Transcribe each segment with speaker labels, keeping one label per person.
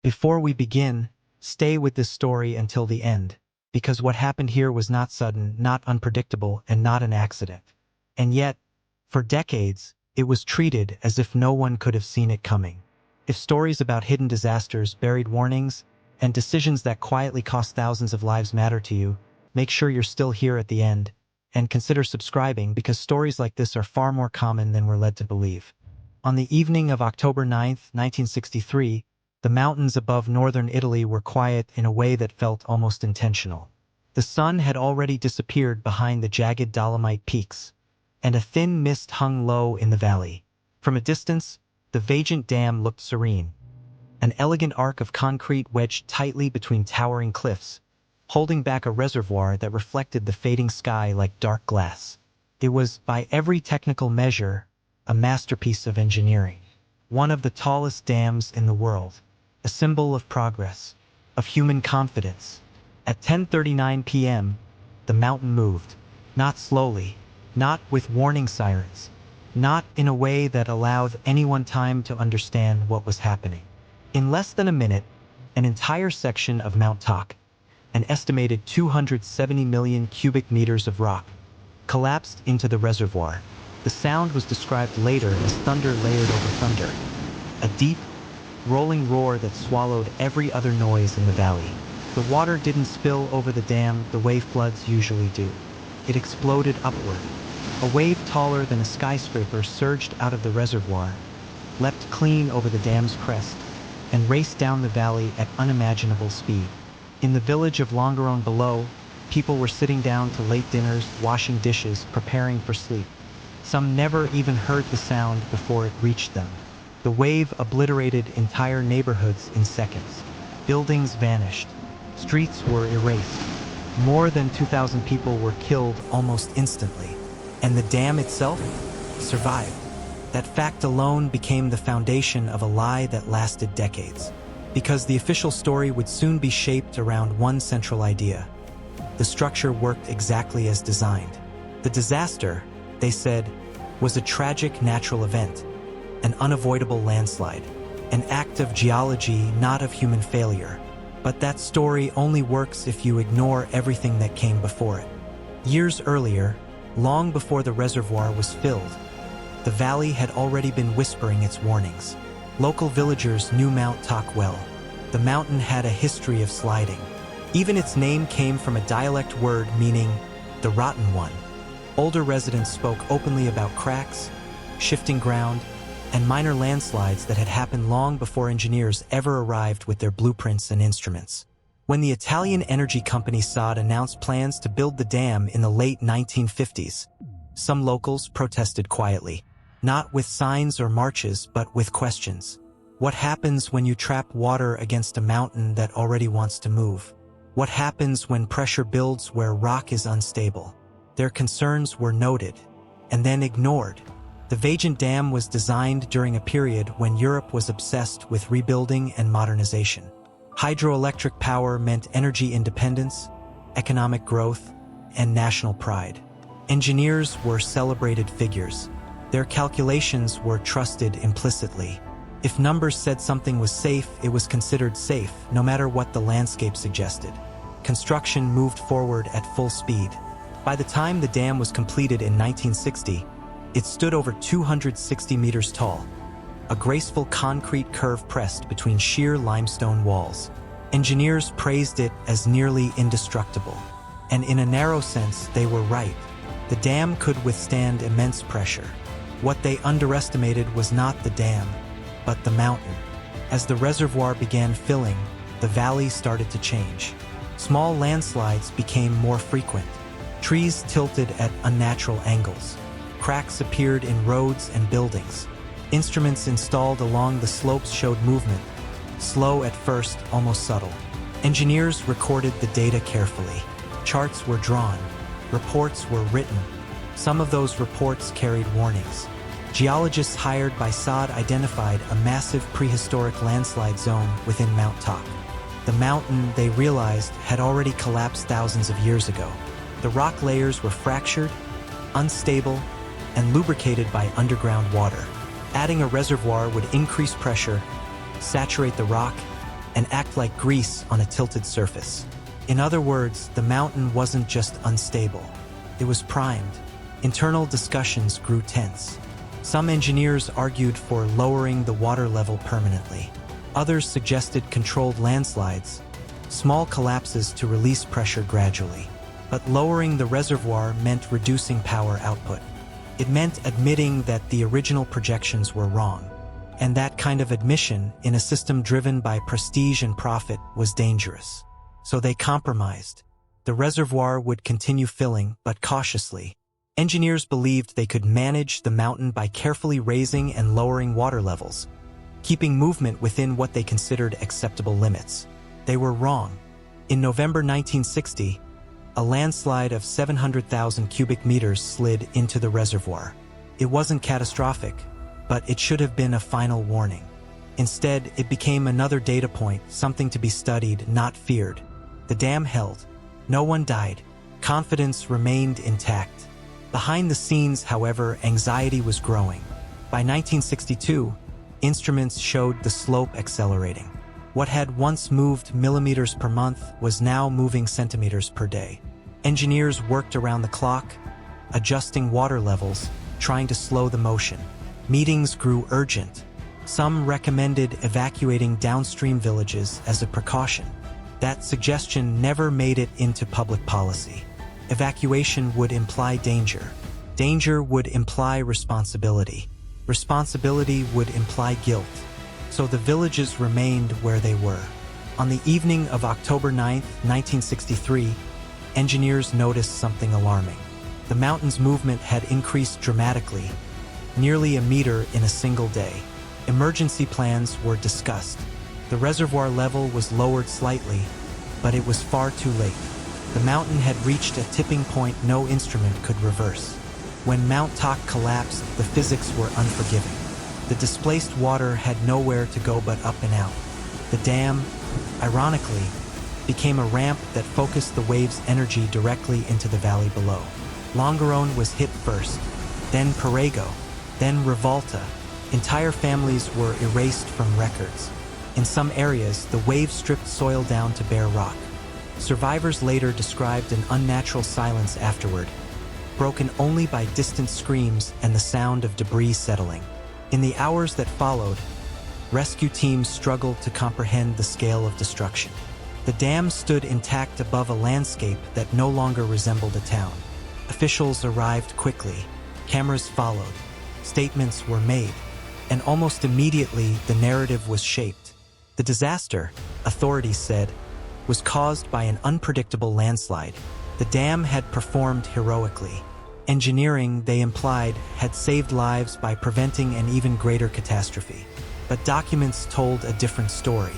Speaker 1: Before we begin, stay with this story until the end, because what happened here was not sudden, not unpredictable, and not an accident. And yet, for decades, it was treated as if no one could have seen it coming. If stories about hidden disasters, buried warnings, and decisions that quietly cost thousands of lives matter to you, make sure you're still here at the end, and consider subscribing because stories like this are far more common than we're led to believe. On the evening of October 9, 1963, the mountains above northern Italy were quiet in a way that felt almost intentional. The sun had already disappeared behind the jagged Dolomite peaks, and a thin mist hung low in the valley. From a distance, the Vajont Dam looked serene, an elegant arc of concrete wedged tightly between towering cliffs, holding back a reservoir that reflected the fading sky like dark glass. It was, by every technical measure, a masterpiece of engineering. One of the tallest dams in the world, a symbol of progress, of human confidence. At 10:39 p.m., the mountain moved, not slowly, not with warning sirens, not in a way that allowed anyone time to understand what was happening. In less than a minute, an entire section of Mount Toc, an estimated 270 million cubic meters of rock, collapsed into the reservoir. The sound was described later as thunder layered over thunder, a deep, rolling roar that swallowed every other noise in the valley. The water didn't spill over the dam the way floods usually do. It exploded upward. A wave taller than a skyscraper surged out of the reservoir, leapt clean over the dam's crest, and raced down the valley at unimaginable speed. In the village of Longarone below, people were sitting down to late dinners, washing dishes, preparing for sleep. Some never even heard the sound before it reached them. The wave obliterated entire neighborhoods in seconds. Buildings vanished. Streets were erased. More than 2,000 people were killed almost instantly. And the dam itself survived. That fact alone became the foundation of a lie that lasted decades. Because the official story would soon be shaped around one central idea. The structure worked exactly as designed. The disaster, they said, was a tragic natural event, an unavoidable landslide, an act of geology, not of human failure. But that story only works if you ignore everything that came before it. Years earlier, long before the reservoir was filled, the valley had already been whispering its warnings. Local villagers knew Mount Toc well. The mountain had a history of sliding. Even its name came from a dialect word meaning the rotten one. Older residents spoke openly about cracks, shifting ground, and minor landslides that had happened long before engineers ever arrived with their blueprints and instruments. When the Italian energy company SAD announced plans to build the dam in the late 1950s, some locals protested quietly, not with signs or marches, but with questions. What happens when you trap water against a mountain that already wants to move? What happens when pressure builds where rock is unstable? Their concerns were noted, and then ignored. The Vajont Dam was designed during a period when Europe was obsessed with rebuilding and modernization. Hydroelectric power meant energy independence, economic growth, and national pride. Engineers were celebrated figures. Their calculations were trusted implicitly. If numbers said something was safe, it was considered safe, no matter what the landscape suggested. Construction moved forward at full speed. By the time the dam was completed in 1960, it stood over 260 meters tall, a graceful concrete curve pressed between sheer limestone walls. Engineers praised it as nearly indestructible. And in a narrow sense, they were right. The dam could withstand immense pressure. What they underestimated was not the dam, but the mountain. As the reservoir began filling, the valley started to change. Small landslides became more frequent. Trees tilted at unnatural angles. Cracks appeared in roads and buildings. Instruments installed along the slopes showed movement, slow at first, almost subtle. Engineers recorded the data carefully. Charts were drawn, reports were written. Some of those reports carried warnings. Geologists hired by Saad identified a massive prehistoric landslide zone within Mount Toc. The mountain, they realized, had already collapsed thousands of years ago. The rock layers were fractured, unstable, and lubricated by underground water. Adding a reservoir would increase pressure, saturate the rock, and act like grease on a tilted surface. In other words, the mountain wasn't just unstable. It was primed. Internal discussions grew tense. Some engineers argued for lowering the water level permanently. Others suggested controlled landslides, small collapses to release pressure gradually. But lowering the reservoir meant reducing power output. It meant admitting that the original projections were wrong. And that kind of admission in a system driven by prestige and profit was dangerous. So they compromised. The reservoir would continue filling, but cautiously. Engineers believed they could manage the mountain by carefully raising and lowering water levels, keeping movement within what they considered acceptable limits. They were wrong. In November 1960, a landslide of 700,000 cubic meters slid into the reservoir. It wasn't catastrophic, but it should have been a final warning. Instead, it became another data point, something to be studied, not feared. The dam held. No one died. Confidence remained intact. Behind the scenes, however, anxiety was growing. By 1962, instruments showed the slope accelerating. What had once moved millimeters per month was now moving centimeters per day. Engineers worked around the clock, adjusting water levels, trying to slow the motion. Meetings grew urgent. Some recommended evacuating downstream villages as a precaution. That suggestion never made it into public policy. Evacuation would imply danger. Danger would imply responsibility. Responsibility would imply guilt. So the villages remained where they were. On the evening of October 9, 1963, engineers noticed something alarming. The mountain's movement had increased dramatically, nearly a meter in a single day. Emergency plans were discussed. The reservoir level was lowered slightly, but it was far too late. The mountain had reached a tipping point no instrument could reverse. When Mount Toc collapsed, the physics were unforgiving. The displaced water had nowhere to go but up and out. The dam, ironically, became a ramp that focused the wave's energy directly into the valley below. Longarone was hit first, then Perego, then Rivalta. Entire families were erased from records. In some areas, the wave stripped soil down to bare rock. Survivors later described an unnatural silence afterward, broken only by distant screams and the sound of debris settling. In the hours that followed, rescue teams struggled to comprehend the scale of destruction. The dam stood intact above a landscape that no longer resembled a town. Officials arrived quickly. Cameras followed. Statements were made. And almost immediately, the narrative was shaped. The disaster, authorities said, was caused by an unpredictable landslide. The dam had performed heroically. Engineering, they implied, had saved lives by preventing an even greater catastrophe. But documents told a different story.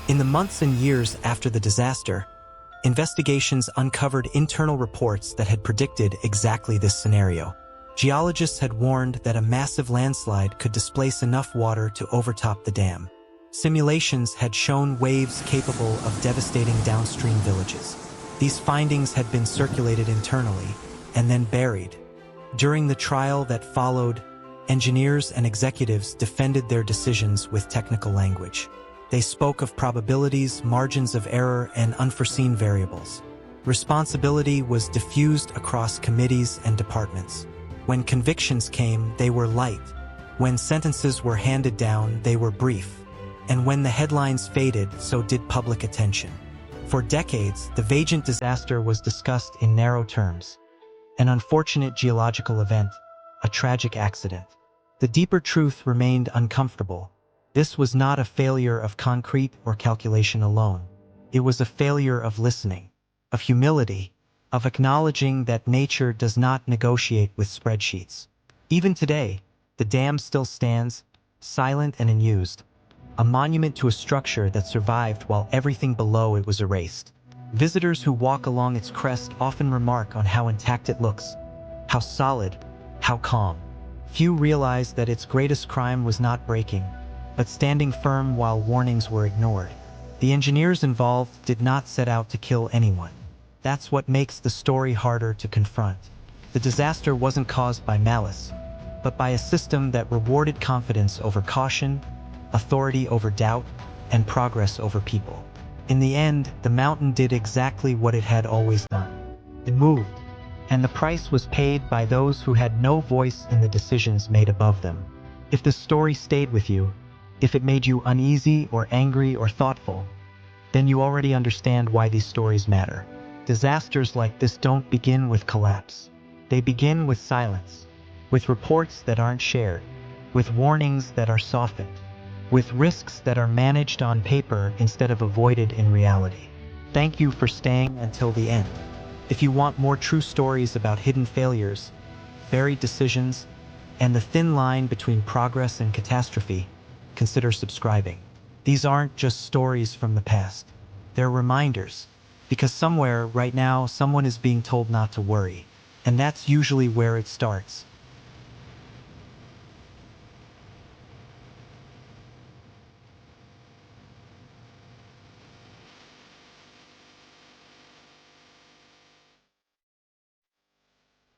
Speaker 1: In the months and years after the disaster, investigations uncovered internal reports that had predicted exactly this scenario. Geologists had warned that a massive landslide could displace enough water to overtop the dam. Simulations had shown waves capable of devastating downstream villages. These findings had been circulated internally and then buried. During the trial that followed, engineers and executives defended their decisions with technical language. They spoke of probabilities, margins of error, and unforeseen variables. Responsibility was diffused across committees and departments. When convictions came, they were light. When sentences were handed down, they were brief. And when the headlines faded, so did public attention. For decades, the Vajont disaster was discussed in narrow terms. An unfortunate geological event, a tragic accident. The deeper truth remained uncomfortable. This was not a failure of concrete or calculation alone. It was a failure of listening, of humility, of acknowledging that nature does not negotiate with spreadsheets. Even today, the dam still stands, silent and unused, a monument to a structure that survived while everything below it was erased. Visitors who walk along its crest often remark on how intact it looks, how solid, how calm. Few realize that its greatest crime was not breaking, but standing firm while warnings were ignored. The engineers involved did not set out to kill anyone. That's what makes the story harder to confront. The disaster wasn't caused by malice, but by a system that rewarded confidence over caution, authority over doubt, and progress over people. In the end, the mountain did exactly what it had always done. It moved, and the price was paid by those who had no voice in the decisions made above them. If the story stayed with you, if it made you uneasy or angry or thoughtful, then you already understand why these stories matter. Disasters like this don't begin with collapse. They begin with silence, with reports that aren't shared, with warnings that are softened, with risks that are managed on paper instead of avoided in reality. Thank you for staying until the end. If you want more true stories about hidden failures, buried decisions, and the thin line between progress and catastrophe, consider subscribing. These aren't just stories from the past. They're reminders, because somewhere right now someone is being told not to worry, and that's usually where it starts.